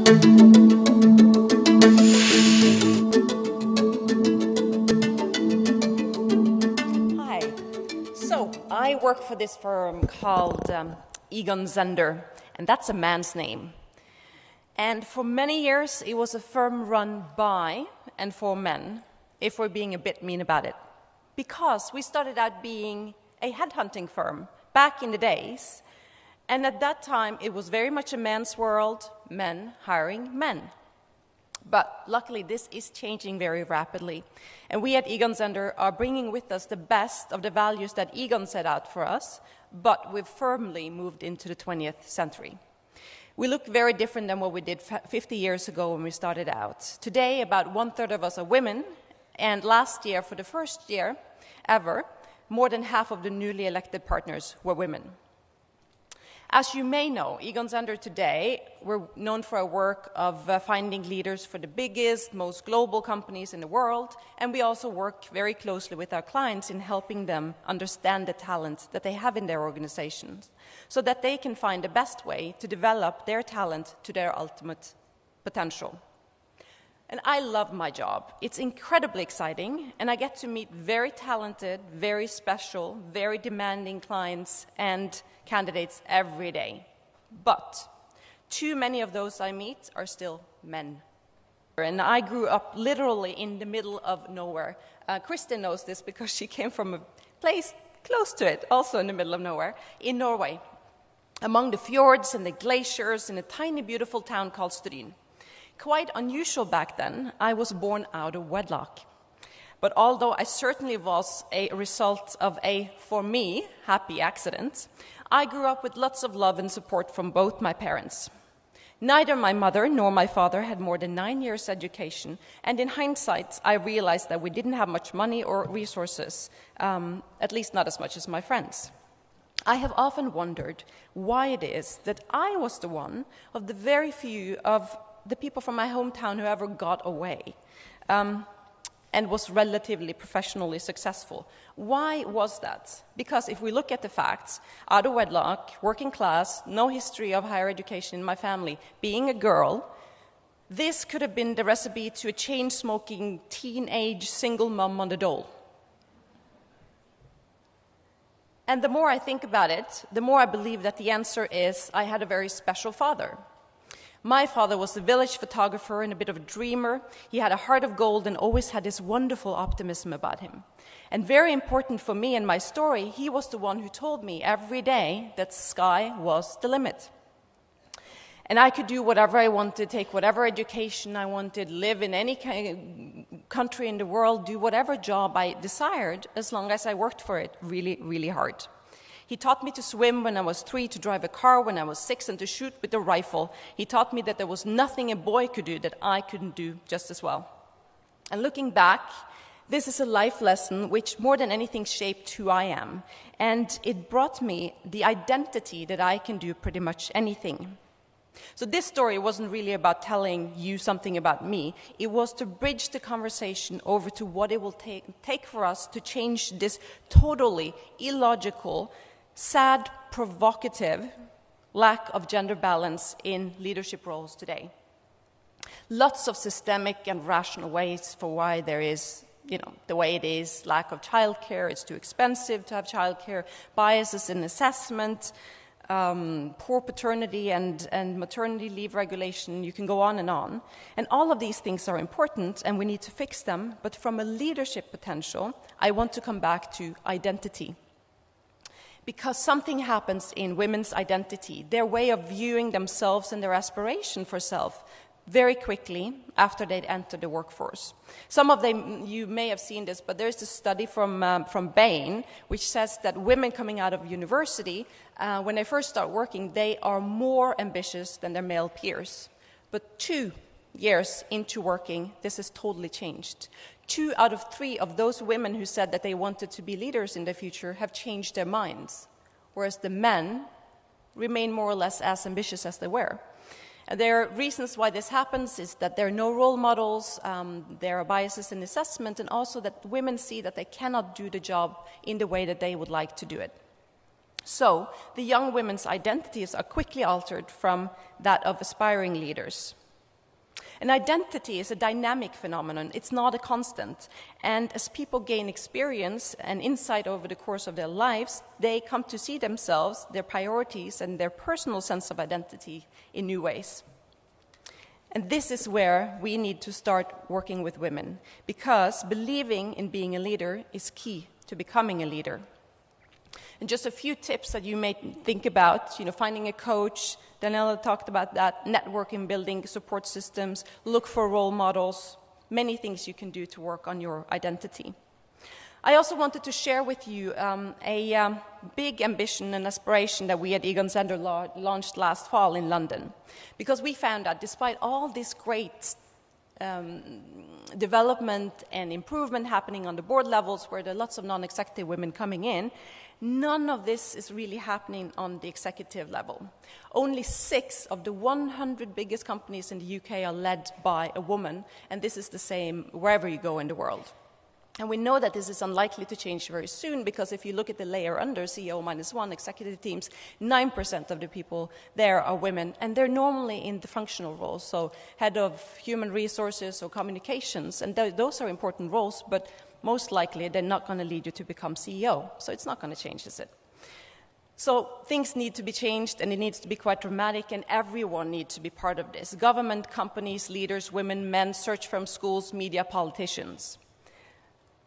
Hi. So I work for this firm called Egon Zehnder, and that's a man's name. And for many years, it was a firm run by and for men, if we're being a bit mean about it. Because we started out being a headhunting firm back in the days, and at that time, it was very much a man's world, men hiring men. But luckily, this is changing very rapidly. And we at Egon Zehnder are bringing with us the best of the values that Egon set out for us, but we've firmly moved into the 20th century. We look very different than what we did 50 years ago when we started out. Today, about 1/3 of us are women, and last year, for the first year ever, more than half of the newly elected partners were women. As you may know, Egon Zehnder today, we're known for our work of finding leaders for the biggest, most global companies in the world, and we also work very closely with our clients in helping them understand the talent that they have in their organizations, so that they can find the best way to develop their talent to their ultimate potential. And I love my job. It's incredibly exciting, and I get to meet very talented, very special, very demanding clients and candidates every day. But too many of those I meet are still men. And I grew up literally in the middle of nowhere. Kristin knows this because she came from a place close to it, also in the middle of nowhere, in Norway, among the fjords and the glaciers in a tiny, beautiful town called Stryn. Quite unusual back then, I was born out of wedlock. But although I certainly was a result of a, for me, happy accident, I grew up with lots of love and support from both my parents. Neither my mother nor my father had more than 9 years' education, and in hindsight, I realized that we didn't have much money or resources, at least not as much as my friends. I have often wondered why it is that I was the one of the very few of the people from my hometown who ever got away and was relatively professionally successful. Why was that? Because if we look at the facts, out of wedlock, working class, no history of higher education in my family, being a girl, this could have been the recipe to a chain-smoking, teenage single mom on the dole. And the more I think about it, the more I believe that the answer is I had a very special father. My father was a village photographer and a bit of a dreamer. He had a heart of gold and always had this wonderful optimism about him. And very important for me and my story, he was the one who told me every day that sky was the limit. And I could do whatever I wanted, take whatever education I wanted, live in any country in the world, do whatever job I desired, as long as I worked for it really, really hard. He taught me to swim when I was 3, to drive a car when I was 6, and to shoot with a rifle. He taught me that there was nothing a boy could do that I couldn't do just as well. And looking back, this is a life lesson which more than anything shaped who I am. And it brought me the identity that I can do pretty much anything. So this story wasn't really about telling you something about me. It was to bridge the conversation over to what it will take for us to change this totally illogical, sad, provocative lack of gender balance in leadership roles today. Lots of systemic and rational ways for why there is, the way it is, lack of childcare, it's too expensive to have childcare, biases in assessment, poor paternity and maternity leave regulation, you can go on. And all of these things are important and we need to fix them, but from a leadership potential, I want to come back to identity. Because something happens in women's identity, their way of viewing themselves and their aspiration for self, very quickly after they enter the workforce. Some of them, you may have seen this, but there's this study from Bain, which says that women coming out of university, when they first start working, they are more ambitious than their male peers. But 2 years into working, this has totally changed. 2 out of 3 of those women who said that they wanted to be leaders in the future have changed their minds, whereas the men remain more or less as ambitious as they were. And there are reasons why this happens is that there are no role models, there are biases in assessment, and also that women see that they cannot do the job in the way that they would like to do it. So the young women's identities are quickly altered from that of aspiring leaders. And identity is a dynamic phenomenon. It's not a constant. And as people gain experience and insight over the course of their lives, they come to see themselves, their priorities, and their personal sense of identity in new ways. And this is where we need to start working with women, because believing in being a leader is key to becoming a leader. And just a few tips that you may think about, finding a coach. Daniela talked about that, networking, building support systems, look for role models, many things you can do to work on your identity. I also wanted to share with you a big ambition and aspiration that we at Egon Zehnder launched last fall in London. Because we found that despite all this great development and improvement happening on the board levels, where there are lots of non-executive women coming in, none of this is really happening on the executive level. Only 6 of the 100 biggest companies in the UK are led by a woman, and this is the same wherever you go in the world. And we know that this is unlikely to change very soon, because if you look at the layer under CEO -1 executive teams, 9% of the people there are women, and they're normally in the functional roles, so head of human resources or communications, and those are important roles, but most likely they're not going to lead you to become CEO, so it's not going to change, is it? So things need to be changed, and it needs to be quite dramatic, and everyone needs to be part of this. Government, companies, leaders, women, men, search firms, schools, media, politicians.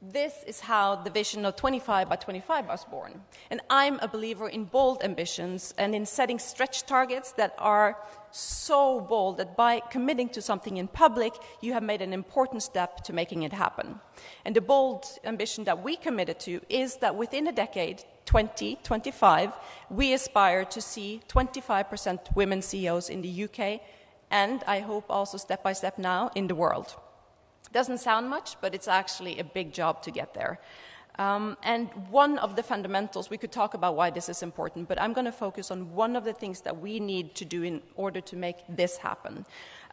This is how the vision of 25 by 25 was born. And I'm a believer in bold ambitions and in setting stretch targets that are so bold that by committing to something in public, you have made an important step to making it happen. And the bold ambition that we committed to is that within a decade, 2025, we aspire to see 25% women CEOs in the UK, and I hope also step by step now in the world. Doesn't sound much, but it's actually a big job to get there. And one of the fundamentals, we could talk about why this is important, but I'm going to focus on one of the things that we need to do in order to make this happen.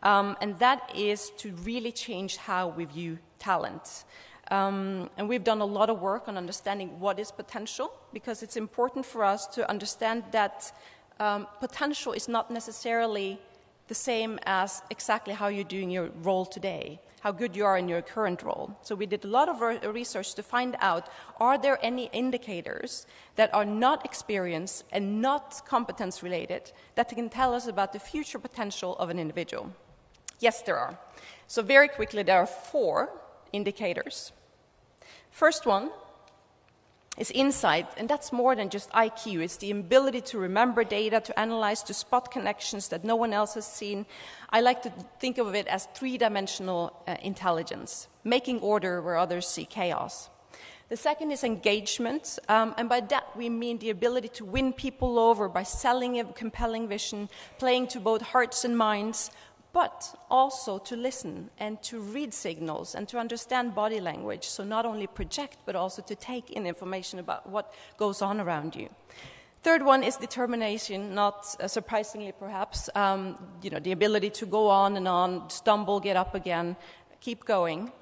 And that is to really change how we view talent. And we've done a lot of work on understanding what is potential, because it's important for us to understand that potential is not necessarily the same as exactly how you're doing your role today, how good you are in your current role. So we did a lot of research to find out, are there any indicators that are not experience and not competence related that can tell us about the future potential of an individual? Yes, there are. So very quickly, there are 4 indicators. First one is insight, and that's more than just IQ. It's the ability to remember data, to analyze, to spot connections that no one else has seen. I like to think of it as 3-dimensional intelligence, making order where others see chaos. The second is engagement, and by that we mean the ability to win people over by selling a compelling vision, playing to both hearts and minds, but also to listen and to read signals and to understand body language, so not only project, but also to take in information about what goes on around you. Third one is determination, not surprisingly perhaps, the ability to go on, stumble, get up again, keep going.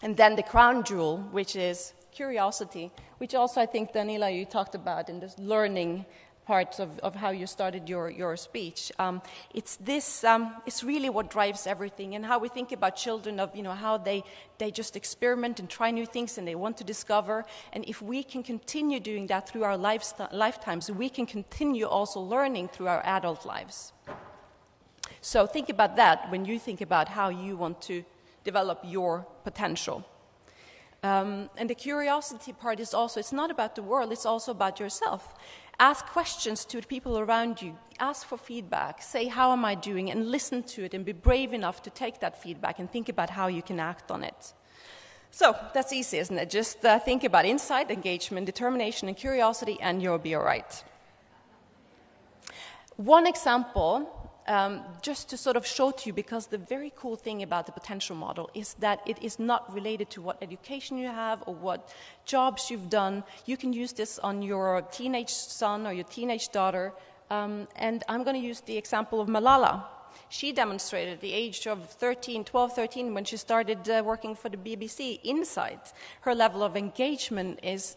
And then the crown jewel, which is curiosity, which also I think, Daniela, you talked about in this learning part of how you started your speech. It's really what drives everything, and how we think about children, of how they just experiment and try new things and they want to discover. And if we can continue doing that through our lifetimes, we can continue also learning through our adult lives. So think about that when you think about how you want to develop your potential. And the curiosity part is also, it's not about the world, it's also about yourself. Ask questions to the people around you. Ask for feedback. Say, how am I doing? And listen to it and be brave enough to take that feedback and think about how you can act on it. So that's easy, isn't it? Just think about insight, engagement, determination, and curiosity, and you'll be all right. One example, just to sort of show to you, because the very cool thing about the potential model is that it is not related to what education you have or what jobs you've done. You can use this on your teenage son or your teenage daughter, and I'm going to use the example of Malala. She demonstrated at the age of 12, 13, when she started working for the BBC, insight. Her level of engagement is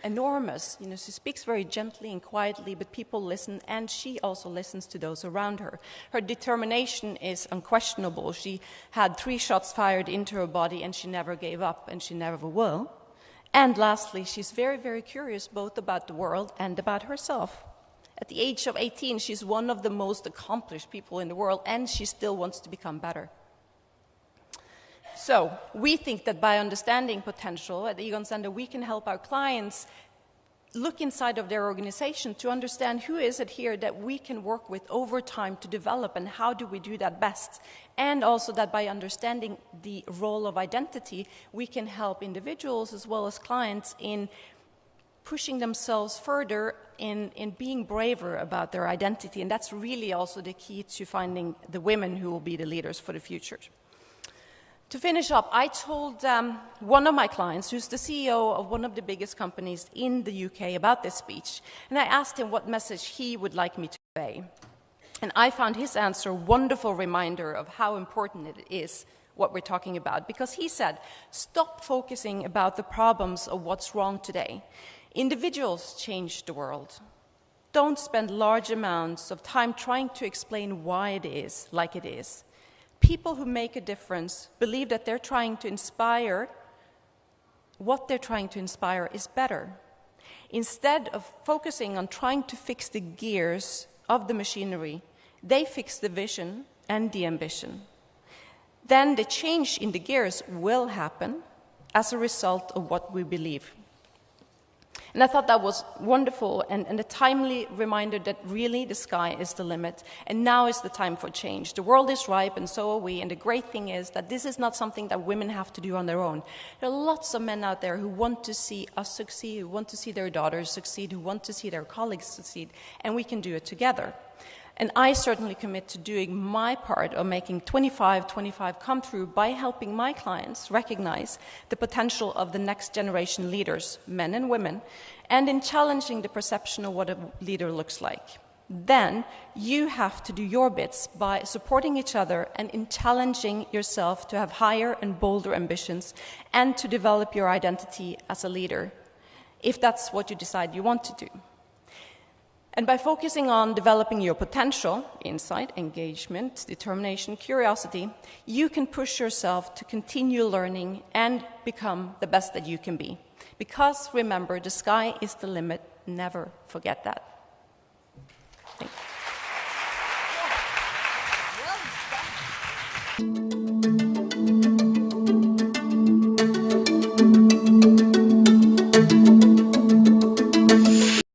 enormous. You know, she speaks very gently and quietly, but people listen, and she also listens to those around her. Her determination is unquestionable. She had 3 shots fired into her body, and she never gave up, and she never will. And lastly, she's very, very curious both about the world and about herself. At the age of 18, she's one of the most accomplished people in the world, and she still wants to become better. So we think that by understanding potential at the Egon Center, we can help our clients look inside of their organization to understand who is it here that we can work with over time to develop, and how do we do that best. And also that by understanding the role of identity, we can help individuals as well as clients in pushing themselves further, in being braver about their identity. And that's really also the key to finding the women who will be the leaders for the future. To finish up, I told one of my clients, who's the CEO of one of the biggest companies in the UK, about this speech, and I asked him what message he would like me to convey. And I found his answer a wonderful reminder of how important it is what we're talking about, because he said, stop focusing about the problems of what's wrong today. Individuals change the world. Don't spend large amounts of time trying to explain why it is like it is. People who make a difference believe that they're trying to inspire, what they're trying to inspire is better. Instead of focusing on trying to fix the gears of the machinery, they fix the vision and the ambition. Then the change in the gears will happen as a result of what we believe. And I thought that was wonderful and a timely reminder that really the sky is the limit, and now is the time for change. The world is ripe, and so are we, and the great thing is that this is not something that women have to do on their own. There are lots of men out there who want to see us succeed, who want to see their daughters succeed, who want to see their colleagues succeed, and we can do it together. And I certainly commit to doing my part of making 25-25 come true by helping my clients recognize the potential of the next generation leaders, men and women, and in challenging the perception of what a leader looks like. Then you have to do your bits by supporting each other and in challenging yourself to have higher and bolder ambitions and to develop your identity as a leader, if that's what you decide you want to do. And by focusing on developing your potential, insight, engagement, determination, curiosity, you can push yourself to continue learning and become the best that you can be. Because remember, the sky is the limit. Never forget that. Thank you. Well done.